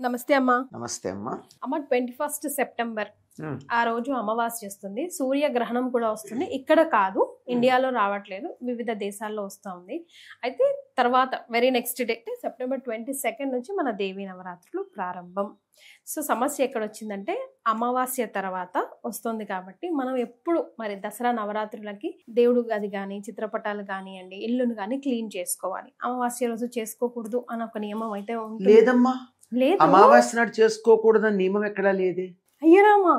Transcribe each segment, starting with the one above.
నమస్తే అమ్మా. నమస్తే అమ్మా. అమ్మ 21 సెప్టెంబర్ ఆ రోజు అమావాస్య వస్తుంది, సూర్యగ్రహణం కూడా వస్తుంది. ఇక్కడ కాదు, ఇండియాలో రావట్లేదు, వివిధ దేశాల్లో వస్తూ ఉంది. అయితే తర్వాత వెరీ నెక్స్ట్ డే సెప్టెంబర్ 22 నుంచి మన దేవీ నవరాత్రులు ప్రారంభం. సో సమస్య ఎక్కడ వచ్చిందంటే అమావాస్య తర్వాత వస్తుంది కాబట్టి మనం ఎప్పుడు మరి దసరా నవరాత్రులకి దేవుడు గది కానీ చిత్రపటాలు కానివ్వండి ఇల్లును కానీ క్లీన్ చేసుకోవాలి. అమావాస్య రోజు చేసుకోకూడదు అని ఒక నియమం అయితే ఉంటుంది. లేదమ్మా, లేదు, అమావాస్య నాడు చేసుకోకూడదని నియమం ఎక్కడా లేదే. అయ్యరామా,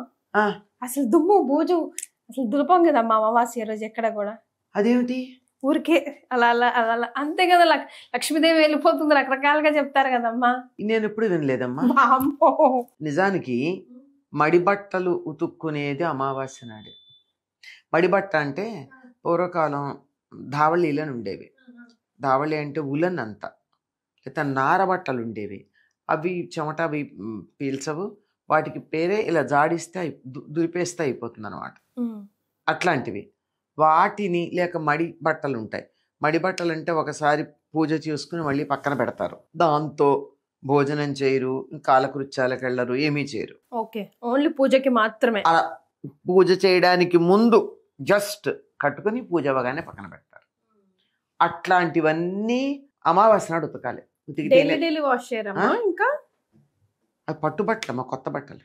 అసలు దుమ్ము బూజు అసలు దులపం కదమ్మా అమావాస్య రోజు ఎక్కడ కూడా. అదేమిటి? ఊరికే అలా అలా అలా అంతే కదా, లక్ష్మీదేవి వెళ్ళిపోతుంది రకరకాలుగా చెప్తారు కదమ్మా. నేను ఎప్పుడు వినలేదమ్మా. అమ్మో. నిజానికి మడిబట్టలు ఉతుక్కునేది అమావాస్య నాడే. మడిబట్ట అంటే పూర్వకాలం ధావళీలని ఉండేవి. ధావళి అంటే ఉలన్ అంతా, లేదా నార బట్టలు ఉండేవి. అవి చెమట అవి పీల్చవు, వాటికి పేరే ఇలా జాడిస్తే దులిపేస్తే అయిపోతుంది అనమాట. అట్లాంటివి వాటిని లేక మడి బట్టలు ఉంటాయి. మడి బట్టలు అంటే ఒకసారి పూజ చేసుకుని మళ్ళీ పక్కన పెడతారు, దాంతో భోజనం చేయరు, కాలకృత్యాలకు వెళ్ళరు, ఏమీ చేయరు. ఓకే, ఓన్లీ పూజకి మాత్రమే. అలా పూజ చేయడానికి ముందు జస్ట్ కట్టుకుని పూజ అవగానే పక్కన పెడతారు. అట్లాంటివన్నీ అమావాస్య నాడు ఉతకాలి. Daily wash చేయరమ్మా. ఇంకా పట్టుబట్టలమ్మా, కొత్త బట్టలు.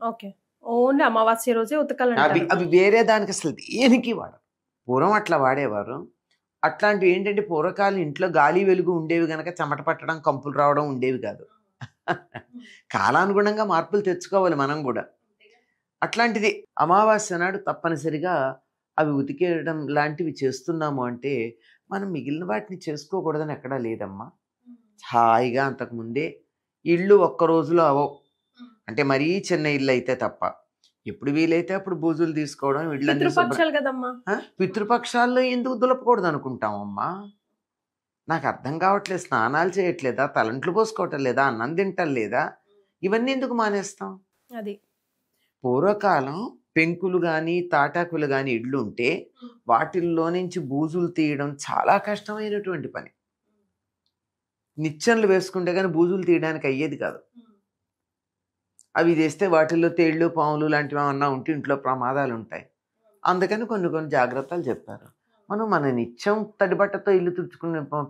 ఓకే, ఓన్లీ అమావాస్య రోజే ఉతకాలి. అవి వేరే దానికి అసలు దేనికి వాడరు. పూర్వం అట్లా వాడేవారు. అట్లాంటివి ఏంటంటే పూర్వకాలం ఇంట్లో గాలి వెలుగు ఉండేవి కనుక చెమట పట్టడం కంపులు రావడం ఉండేవి కాదు. కాలానుగుణంగా మార్పులు తెచ్చుకోవాలి మనం కూడా. అట్లాంటిది అమావాస్య నాడు తప్పనిసరిగా అవి ఉతికేయడం లాంటివి చేస్తున్నాము అంటే మనం మిగిలిన వాటిని చేసుకోకూడదని ఎక్కడా లేదమ్మా. హాయిగా అంతకుముందే ఇళ్ళు ఒక్క రోజులో అవో, అంటే మరీ చిన్న ఇల్లు అయితే తప్ప ఎప్పుడు వీలైతే అప్పుడు బూజులు తీసుకోవడం. పితృపక్షాల్లో ఎందుకు దులపకూడదు అనుకుంటామమ్మా? నాకు అర్థం కావట్లేదు. స్నానాలు చేయట్లేదా, తలంట్లు పోసుకోవటం లేదా, అన్నం తింటం లేదా, ఇవన్నీ ఎందుకు మానేస్తాం? అది పూర్వకాలం పెంకులు కానీ తాటాకులు కానీ ఇళ్ళు ఉంటే వాటిల్లో నుంచి బూజులు తీయడం చాలా కష్టమైనటువంటి పని. నిచ్చెనలు వేసుకుంటే కానీ బూజులు తీయడానికి అయ్యేది కాదు. అవి చేస్తే వాటిల్లో తేళ్ళు పాములు లాంటివి ఏమన్నా ఉంటే ఇంట్లో ప్రమాదాలు ఉంటాయి. అందుకని కొన్ని కొన్ని జాగ్రత్తలు చెప్పారు. మనం మన నిత్యం తడిబట్టతో ఇల్లు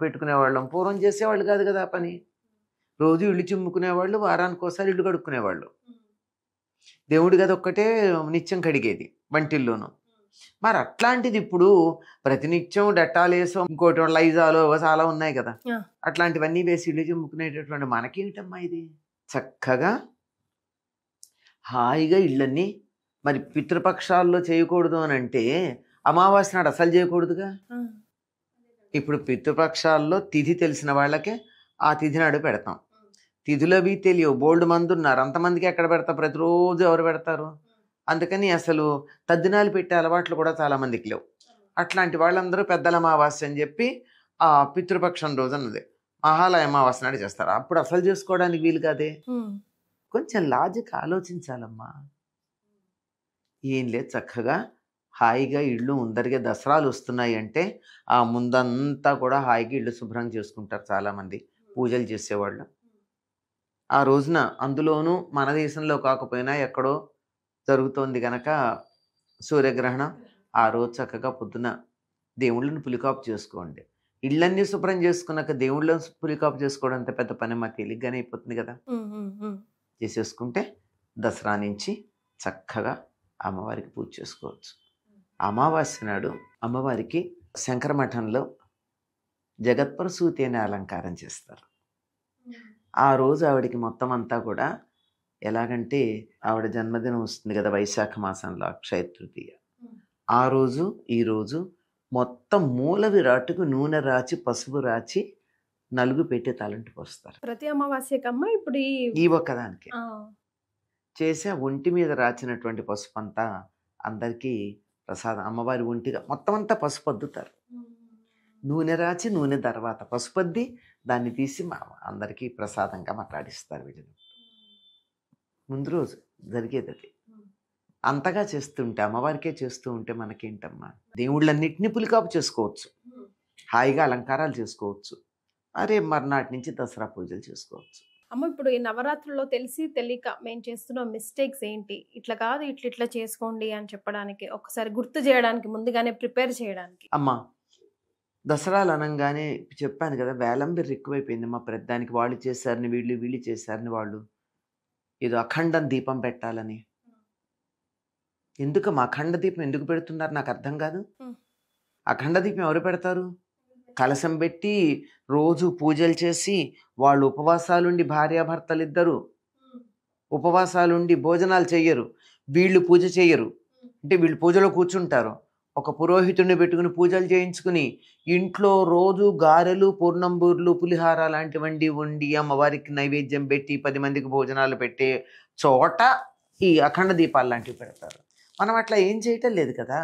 పెట్టుకునేవాళ్ళం. పూర్వం చేసేవాళ్ళు కాదు కదా ఆ పని. రోజు ఇల్లు చిమ్ముకునేవాళ్ళు, వారానికి ఒకసారి ఇల్లు కడుక్కునేవాళ్ళు. దేవుడి గది ఒక్కటే నిత్యం కడిగేది వంటిల్లోనూ. మరి అట్లాంటిది ఇప్పుడు ప్రతినిత్యం డెట్టాలేసో ఇంకోటి లైజాలో చాలా ఉన్నాయి కదా, అట్లాంటివన్నీ వేసి ఇల్లు చిమ్ముకునేటటువంటి మనకేమిటమ్మా ఇది? చక్కగా హాయిగా ఇళ్ళన్నీ మరి పితృపక్షాల్లో చేయకూడదు అని అంటే అమావాస్య నాడు అసలు చేయకూడదుగా. ఇప్పుడు పితృపక్షాల్లో తిథి తెలిసిన వాళ్ళకే ఆ తిథి నాడు పెడతాం. తిథులు అవి తెలియవు, బోల్డ్ మంది ఉన్నారు, అంతమందికి ఎక్కడ పెడతారు? ప్రతిరోజు ఎవరు పెడతారు? అందుకని అసలు తద్దినాలు పెట్టే అలవాట్లు కూడా చాలా మందికి లేవు. అట్లాంటి వాళ్ళందరూ పెద్దల అమావాస్య అని చెప్పి ఆ పితృపక్షం రోజు అన్నది మహాలయ అమావాస్య నాడు చేస్తారు. అప్పుడు అసలు చేసుకోవడానికి వీలు కాదే. కొంచెం లాజిక్ ఆలోచించాలమ్మా. ఏం లేదు, చక్కగా హాయిగా ఇళ్ళు ముందరిగా దసరాలు వస్తున్నాయి అంటే ఆ ముందంతా కూడా హాయిగా ఇళ్ళు శుభ్రం చేసుకుంటారు చాలామంది పూజలు చేసేవాళ్ళు. ఆ రోజున అందులోనూ మన దేశంలో కాకపోయినా ఎక్కడో జరుగుతోంది కనుక సూర్యగ్రహణం ఆ రోజు చక్కగా పొద్దున దేవుళ్ళని పులికాపు చేసుకోండి. ఇళ్ళన్నీ శుభ్రం చేసుకున్నాక దేవుళ్ళని పులికాపు చేసుకోవడం అంత పెద్ద పని మా తేలిగ్గానే అయిపోతుంది కదా. చేసేసుకుంటే దసరా నుంచి చక్కగా అమ్మవారికి పూజ చేసుకోవచ్చు. అమావాస్య నాడు అమ్మవారికి శంకరమఠంలో జగత్ప్రసూతి అనే అలంకారం చేస్తారు. ఆ రోజు ఆవిడికి మొత్తం అంతా కూడా ఎలాగంటే ఆవిడ జన్మదినం వస్తుంది కదా వైశాఖ మాసంలో అక్షయ తృతీయ. ఆ రోజు ఈరోజు మొత్తం మూల విరాటుకు నూనె రాచి పసుపు రాచి నలుగు పెట్టి తలంటి పోస్తారు. ప్రతి అమావాస్యకమ్మ ఇప్పుడు ఈ ఒక్కదానికి చేసి ఒంటి మీద రాచినటువంటి పసుపు అంతా అందరికీ ప్రసాదం. అమ్మవారి ఒంటిగా మొత్తం అంతా పసుపు అద్దుతారు. నూనె రాచి నూనె తర్వాత పసుపద్ది దాన్ని తీసి అందరికీ ప్రసాదంగా మాట్లాడిస్తారు. వీటిని ముందు రోజు జరిగేది అది. అంతగా చేస్తుంటే అమ్మవారికే చేస్తూ ఉంటే మనకేంటమ్మా? దేవుళ్ళన్నింటినీ పులికాపు చేసుకోవచ్చు, హాయిగా అలంకారాలు చేసుకోవచ్చు. అరే మర్నాటి నుంచి దసరా పూజలు చేసుకోవచ్చు. అమ్మ ఇప్పుడు ఈ నవరాత్రుల్లో తెలిసి తెలియక మేము చేస్తున్న మిస్టేక్స్ ఏంటి, ఇట్లా కాదు ఇట్లా ఇట్లా చేసుకోండి అని చెప్పడానికి, ఒకసారి గుర్తు చేయడానికి, ముందుగానే ప్రిపేర్ చేయడానికి. అమ్మా దసరాలు అనగానే చెప్పాను కదా, వేలంబిర్రు ఎక్కువైపోయింది మా పెద్దానికి. వాళ్ళు చేశారని వీళ్ళు, వీళ్ళు చేశారని వాళ్ళు, ఏదో అఖండం దీపం పెట్టాలని. ఎందుకు మా అఖండ దీపం ఎందుకు పెడుతున్నారు నాకు అర్థం కాదు. అఖండ దీపం ఎవరు పెడతారు? కలశం పెట్టి రోజు పూజలు చేసి వాళ్ళు ఉపవాసాలుండి, భార్యాభర్తలు ఇద్దరు ఉపవాసాలుండి భోజనాలు చెయ్యరు, వీళ్ళు పూజ చెయ్యరు. అంటే వీళ్ళు పూజలో కూర్చుంటారు, ఒక పురోహితుడిని పెట్టుకుని పూజలు చేయించుకుని ఇంట్లో రోజు గారెలు, పూర్ణంబూర్లు, పులిహార లాంటివండి వండి అమ్మవారికి నైవేద్యం పెట్టి 10 మందికి భోజనాలు పెట్టే చోట ఈ అఖండ దీపాలు లాంటివి పెడతారు. మనం అట్లా ఏం చేయటం లేదు కదా.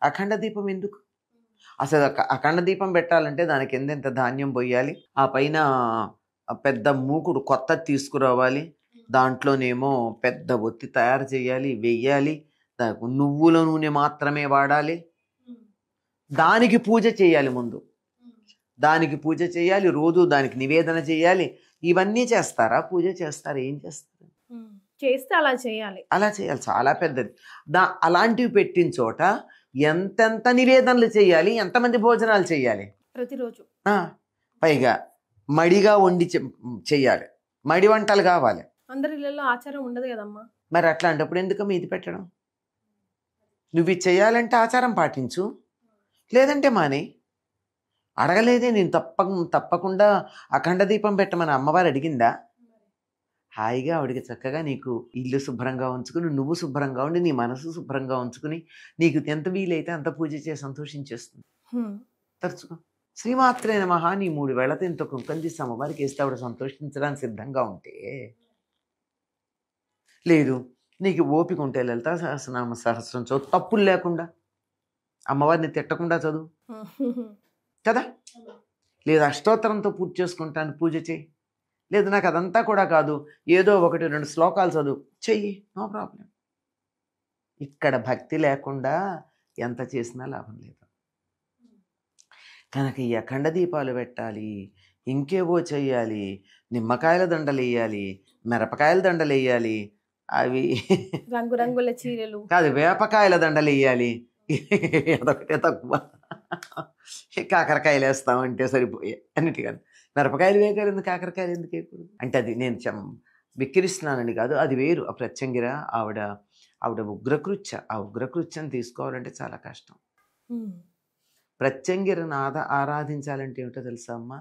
అఖండ దీపం ఎందుకు? అసలు అఖండ దీపం పెట్టాలంటే దానికి ఎంతెంత ధాన్యం పోయాలి, ఆ పైన పెద్ద మూకుడు కొత్తది తీసుకురావాలి, దాంట్లోనేమో పెద్ద ఒత్తి తయారు చేయాలి, వెయ్యాలి, నువ్వుల నూనె మాత్రమే వాడాలి, దానికి పూజ చేయాలి. ముందు దానికి పూజ చేయాలి, రోజు దానికి నివేదన చేయాలి. ఇవన్నీ చేస్తారా? పూజ చేస్తారా? ఏం చేస్తారు? చేస్తే అలా చేయాలి, అలా చేయాలి. చాలా పెద్దది. అలాంటివి పెట్టిన చోట ఎంతెంత నివేదనలు చేయాలి, ఎంతమంది భోజనాలు చేయాలి ప్రతిరోజు. పైగా మడిగా వండి చెయ్యాలి, మడి వంటలు కావాలి. అందరి ఇళ్ళలో ఆచారం ఉండదు కదమ్మా. మరి అట్లాంటప్పుడు ఎందుకమ్మా ఇది పెట్టడం? నువ్వు ఇది చేయాలంటే ఆచారం పాటించు, లేదంటే మానే. అడగలేదే నేను తప్పకుండా అఖండ దీపం పెట్టమని అమ్మవారు అడిగిందా? హాయిగా ఆవిడికి చక్కగా నీకు ఇల్లు శుభ్రంగా ఉంచుకుని, నువ్వు శుభ్రంగా ఉండి, నీ మనసు శుభ్రంగా ఉంచుకుని, నీకు ఎంత వీలైతే అంత పూజ చేసి సంతోషించేస్తుంది. తరచుకో శ్రీమాత్రే నమః, నీ 3 వేళతో ఇంత కుంకం తీసి అమ్మవారికి వేస్తే ఆవిడ సంతోషించడానికి సిద్ధంగా ఉంటే. లేదు నీకు ఓపిక ఉంటే లలిత సహస్రనామ సహస్రం చదువు, తప్పులు లేకుండా, అమ్మవారిని తిట్టకుండా చదువు కదా. లేదు అష్టోత్తరంతో పూజ చేసుకుంటాను, పూజ చేయి. లేదు నాకు అదంతా కూడా కాదు, ఏదో 1-2 శ్లోకాలు చదువు, చెయ్యి, నో ప్రాబ్లం. ఇక్కడ భక్తి లేకుండా ఎంత చేసినా లాభం లేదు. కనుక ఈ అఖండ దీపాలు పెట్టాలి, ఇంకేవో చెయ్యాలి, నిమ్మకాయల దండలు వేయాలి, మిరపకాయల దండలు వేయాలి, అవి రంగురంగుల చీరలు కాదు వేపకాయల దండలు వేయాలి. అదొకటే తక్కువ. కాకరకాయలు వేస్తామంటే సరిపోయే అన్నిటికన్నా. మిరపకాయలు వేయగలరు, ఎందుకు కాకరకాయలు ఎందుకు వేయకూడదు అంటే అది నేను విక్కిరిస్తున్నానని కాదు, అది వేరు. ఆ ప్రత్యంగిర ఆవిడ ఉగ్రకృత్య. ఆ ఉగ్రకృత్యం తీసుకోవాలంటే చాలా కష్టం. ప్రత్యంగిరను ఆరాధించాలంటే ఏమిటో తెలుసా అమ్మా?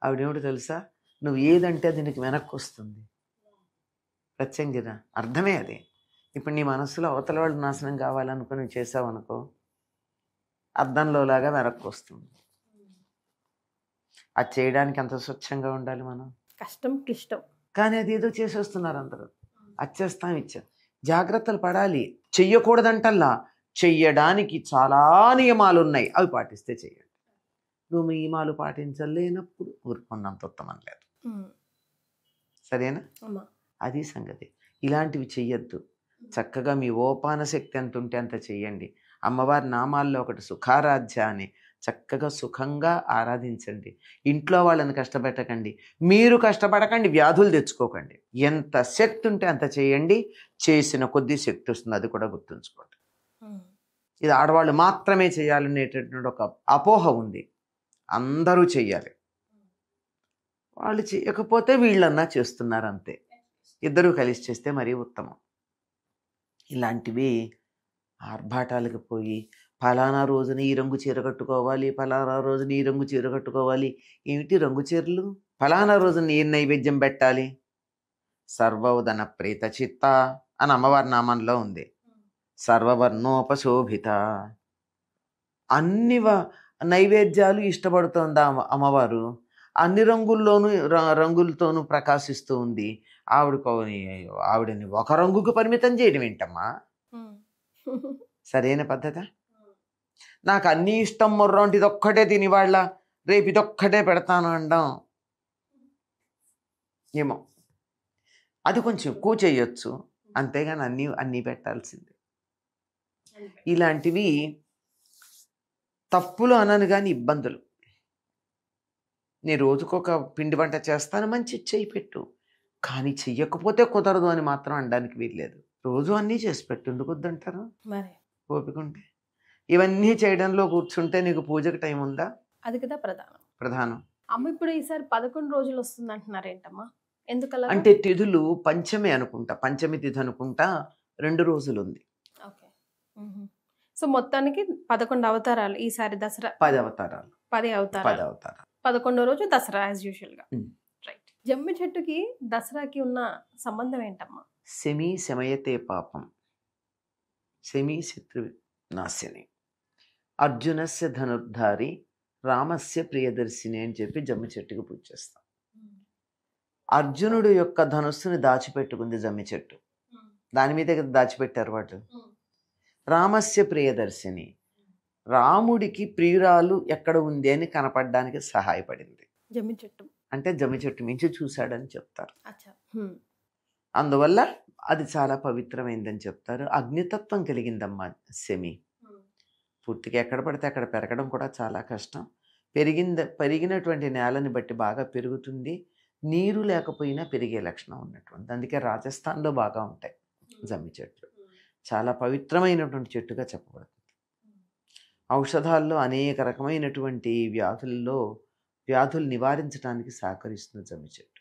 ఆవిడేమిటో తెలుసా? నువ్వు ఏదంటే అది నీకు వెనక్కి వస్తుంది. ప్రత్యంగిర అర్థమే అదే. ఇప్పుడు నీ మనసులో అవతల వాళ్ళు నాశనం కావాలనుకుని చేసావు అనుకో, అద్దంలో లాగా వెనక్కి వస్తుంది. అది చేయడానికి అంత స్వచ్ఛంగా ఉండాలి మనం. కష్టం క్లిష్టం. కానీ అది ఏదో చేసేస్తున్నారు అందరూ. అచ్చేస్తాం ఇచ్చా. జాగ్రత్తలు పడాలి. చెయ్యకూడదంటల్లా, చెయ్యడానికి చాలా నియమాలు ఉన్నాయి, అవి పాటిస్తే చెయ్యండి. నువ్వు నియమాలు పాటించలేనప్పుడు ఊరుకున్నంత ఉత్తమం లేదు. సరేనా? అది సంగతి. ఇలాంటివి చెయ్యొద్దు. చక్కగా మీ ఓపాన శక్తి ఎంత ఉంటే అంత చెయ్యండి. అమ్మవారి నామాల్లో ఒకటి సుఖారాధ్య అని, చక్కగా సుఖంగా ఆరాధించండి. ఇంట్లో వాళ్ళని కష్టపెట్టకండి, మీరు కష్టపడకండి, వ్యాధులు తెచ్చుకోకండి. ఎంత శక్తి ఉంటే అంత చేయండి. చేసిన కొద్దీ శక్తి వస్తుంది, అది కూడా గుర్తుంచుకోండి. ఇది ఆడవాళ్ళు మాత్రమే చేయాలనేటటువంటి ఒక అపోహ ఉంది. అందరూ చెయ్యాలి. వాళ్ళు చేయకపోతే వీళ్ళన్నా చేస్తున్నారు అంతే. ఇద్దరూ కలిసి చేస్తే మరీ ఉత్తమం. ఇలాంటివి ఆర్భాటాలకు పోయి ఫలానా రోజున ఈ రంగు చీర కట్టుకోవాలి, ఫలానా రోజున ఈ రంగు చీర కట్టుకోవాలి. ఏమిటి రంగు చీరలు? ఫలానా రోజున ఏ నైవేద్యం పెట్టాలి? సర్వోదన ప్రీత చిత్త అని అమ్మవారి నామంలో ఉంది. సర్వవర్ణోపశోభిత, అన్ని నైవేద్యాలు ఇష్టపడుతోంది అమ్మవారు. అన్ని రంగులతోనూ ప్రకాశిస్తూ ఉంది. ఆవిడని ఒక రంగుకు పరిమితం చేయడం ఏంటమ్మా? సరైన పద్ధత? నాకు అన్నీ ఇష్టం మొర్రంటి ఇదొక్కటే తిని వాళ్ళ రేపు ఇదొక్కటే పెడతాను అనడం ఏమో. అది కొంచెం ఎక్కువ చేయొచ్చు, అంతేగాని అన్నీ పెట్టాల్సిందే. ఇలాంటివి తప్పులు అనను కానీ ఇబ్బందులు. నేను రోజుకొక పిండి వంట చేస్తాను, మంచి చేయి పెట్టు. కానీ చెయ్యకపోతే కుదరదు అని మాత్రం అనడానికి వీల్లేదు. రోజు అన్నీ చేసి పెట్టు, ఎందుకు వద్దంటారు మరి ఓపిక ఉంటే. ఇవన్నీ చేయడంలో కూర్చుంటే నీకు పూజకి టైం ఉందా? అది కదా ప్రధానం. అమ్మ ఇప్పుడు ఈసారి 11 రోజులు వస్తుంది అంటున్నారు ఏంటమ్మా, ఎందుకలా? అంటే తిథులు పంచమి అనుకుంటా, పంచమి తిథి అనుకుంటా 2 రోజులు ఉంది. ఓకే. సో మొత్తానికి 11 అవతారాలు ఈసారి దసరా. 10 అవతారాలు. 10 అవతారాలు. 11వ రోజు దసరా యాజ్ యూజువల్ గా. రైట్. జమ్మి చెట్టుకి దసరాకి ఉన్న సంబంధం ఏంటమ్మా? శమీ శమయతే పాపం, శమీ శత్రు నాశిని, అర్జునస్య ధనుర్ధారి, రామస్య ప్రియదర్శిని అని చెప్పి జమ్మి చెట్టుకి పూజ చేస్తాం. అర్జునుడు యొక్క ధనుస్సుని దాచిపెట్టుకుంది జమ్మి చెట్టు, దాని మీద దాచిపెట్టారు వాళ్ళు. రామస్య ప్రియదర్శిని, రాముడికి ప్రియురాలు ఎక్కడ ఉంది అని కనపడడానికి సహాయపడింది జమ్మి చెట్టు. అంటే జమ్మి చెట్టు మించి చూశాడని చెప్తారు. అచ్చా. అందువల్ల అది చాలా పవిత్రమైందని చెప్తారు. అగ్నితత్వం కలిగిందమ్మా శమి. పూర్తిగా ఎక్కడ పడితే అక్కడ పెరగడం కూడా చాలా కష్టం. పెరిగినటువంటి నేలని బట్టి బాగా పెరుగుతుంది. నీరు లేకపోయినా పెరిగే లక్షణం ఉన్నటువంటి, అందుకే రాజస్థాన్లో బాగా ఉంటాయి జమ్మి చెట్లు. చాలా పవిత్రమైనటువంటి చెట్టుగా చెప్పబడుతుంది. ఔషధాల్లో అనేక రకమైనటువంటి వ్యాధులు నివారించడానికి సహకరిస్తుంది జమ్మి చెట్టు.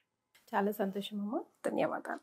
చాలా సంతోషం అమ్మ, ధన్యవాదాలు.